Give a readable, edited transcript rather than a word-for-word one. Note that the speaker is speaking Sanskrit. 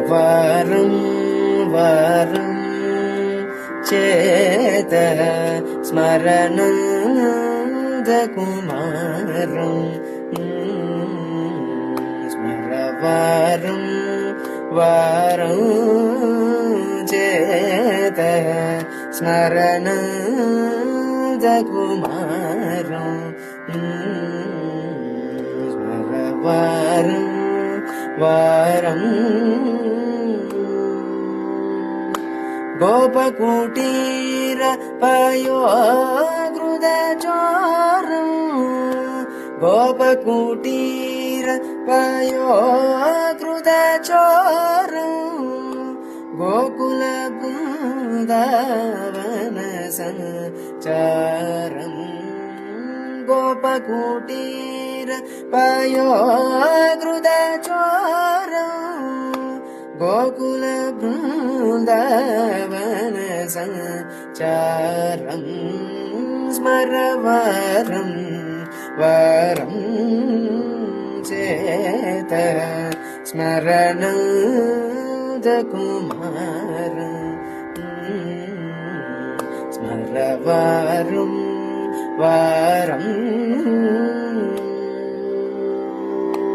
वारं वारं चेतः स्मरनन्दकुमारं स्मर वारं वारं चेतः स्मरनन्दकुमारं स्मर वारं वारं गोपकुटीर पयोधृतचोरं गोपकुटीर पयोधृतचोरं गोकुलबृन्दावनसञ्चारं गोपकुटीर पयोधृतचोरं गोकुलबृन्दावनसञ्चारं स्मर वारं वारं चेतः स्मरनन्दकुमारं स्मर वारं वारं